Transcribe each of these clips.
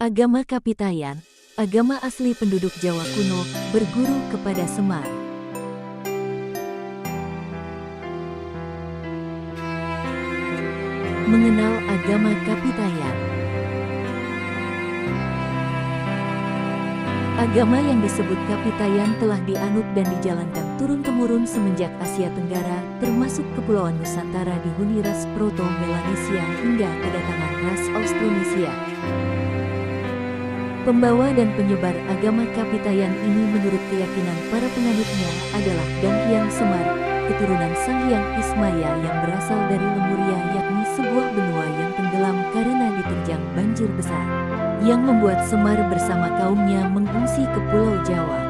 Agama Kapitayan, agama asli penduduk Jawa kuno, berguru kepada Semar. Mengenal agama Kapitayan. Agama yang disebut Kapitayan telah dianut dan dijalankan turun-temurun semenjak Asia Tenggara, termasuk Kepulauan Nusantara dihuni ras Proto-Melanesia hingga kedatangan ras Austronesia. Pembawa dan penyebar agama Kapitayan ini menurut keyakinan para penganutnya adalah Dang Hyang Semar, keturunan Sang Hyang Ismaya yang berasal dari Lemuria, yakni sebuah benua yang tenggelam karena diterjang banjir besar, yang membuat Semar bersama kaumnya mengungsi ke Pulau Jawa.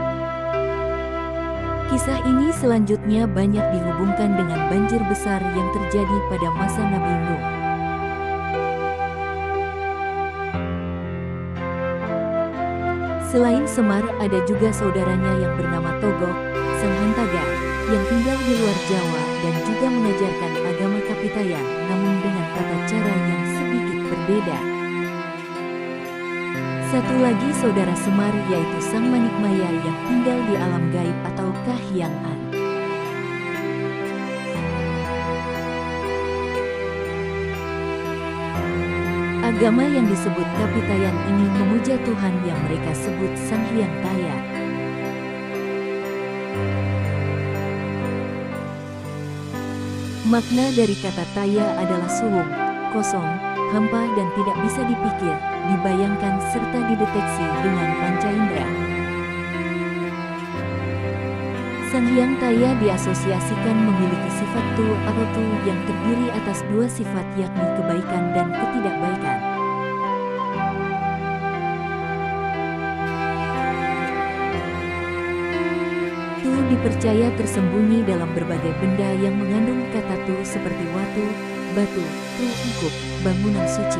Kisah ini selanjutnya banyak dihubungkan dengan banjir besar yang terjadi pada masa Nabi Nuh. Selain Semar, ada juga saudaranya yang bernama Togok, Sang Hantaga, yang tinggal di luar Jawa dan juga mengajarkan agama Kapitayan, namun dengan tata cara yang sedikit berbeda. Satu lagi saudara Semar yaitu Sang Manikmaya yang tinggal di alam gaib atau Kahyangan. Agama yang disebut Kapitayan ini memuja Tuhan yang mereka sebut Sang Hyang Taya. Makna dari kata Taya adalah sulung, kosong, hampa dan tidak bisa dipikir, dibayangkan serta dideteksi dengan panca indera. Sang Hyang Taya diasosiasikan memiliki sifat Tu atau Tu yang terdiri atas dua sifat yakni kebaikan dan ketidakbaikan. Tu dipercaya tersembunyi dalam berbagai benda yang mengandung kata Tu seperti watu, batu, Tu ungkup, bangunan suci,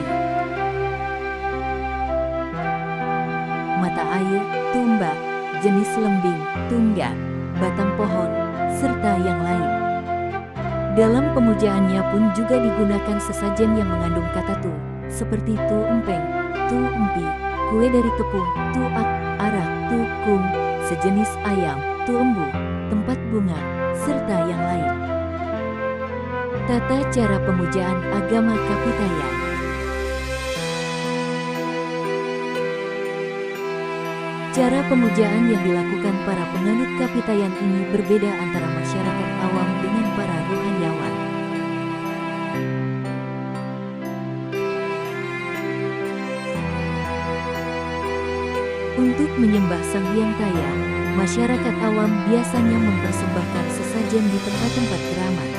mata air, tumba, jenis lembing, tungga, batang pohon, serta yang lain. Dalam pemujaannya pun juga digunakan sesajen yang mengandung kata Tu, seperti Tu empeng, Tu empi, kue dari tepung, Tu ak, arak, Tu kung, sejenis ayam, Tu embu, tempat bunga, serta yang lain. Tata cara pemujaan agama Kapitayan. Cara pemujaan yang dilakukan para penganut Kapitayan ini berbeda antara masyarakat awam dengan para rohaniawan. Untuk menyembah Sang Hyang Taya, masyarakat awam biasanya mempersembahkan sesajen di tempat-tempat keramat.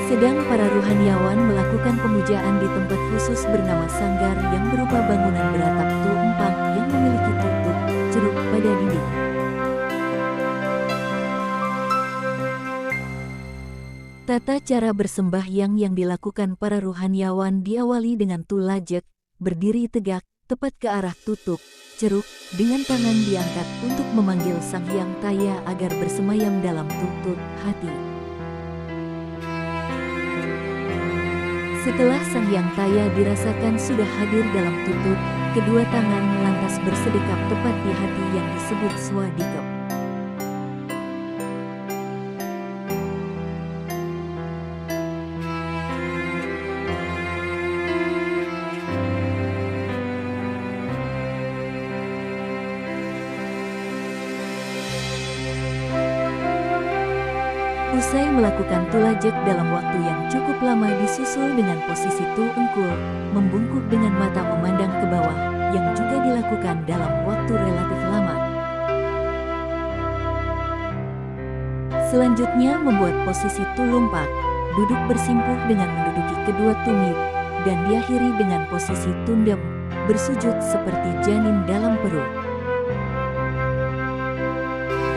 Sedang para rohaniawan melakukan pemujaan di tempat khusus bernama sanggar yang berupa bangunan beratap Tu empang yang memiliki tutup, ceruk pada dinding. Tata cara bersembahyang yang dilakukan para rohaniawan diawali dengan Tu lajek, berdiri tegak, tepat ke arah tutup, ceruk, dengan tangan diangkat untuk memanggil Sang Hyang Taya agar bersemayam dalam tutup hati. Setelah Sang Hyang Taya dirasakan sudah hadir dalam tutup, kedua tangan lantas bersedekap tepat di hati yang disebut swadikep. Usai melakukan Tu lajek dalam waktu yang cukup lama disusul dengan posisi Tu engkul, membungkuk dengan mata memandang ke bawah, yang juga dilakukan dalam waktu relatif lama. Selanjutnya membuat posisi Tu lumpak, duduk bersimpuh dengan menduduki kedua tumit, dan diakhiri dengan posisi tundem, bersujud seperti janin dalam perut.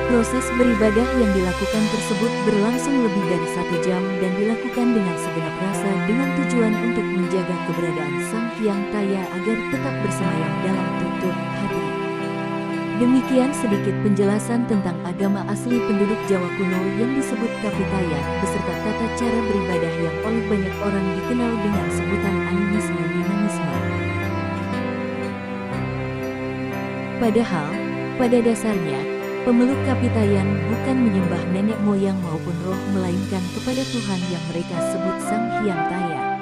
Proses beribadah yang dilakukan tersebut berlangsung lebih dari 1 jam dan dilakukan dengan segenap rasa dengan tujuan untuk menjaga keberadaan Sang Hyang Taya agar tetap bersemayam dalam tutup hati. Demikian sedikit penjelasan tentang agama asli penduduk Jawa kuno yang disebut Kapitayan, beserta tata cara beribadah yang oleh banyak orang dikenal dengan sebutan animisme-yunanisme. Padahal, pada dasarnya, pemeluk Kapitayan bukan menyembah nenek moyang maupun roh, melainkan kepada Tuhan yang mereka sebut Sang Hyang Taya.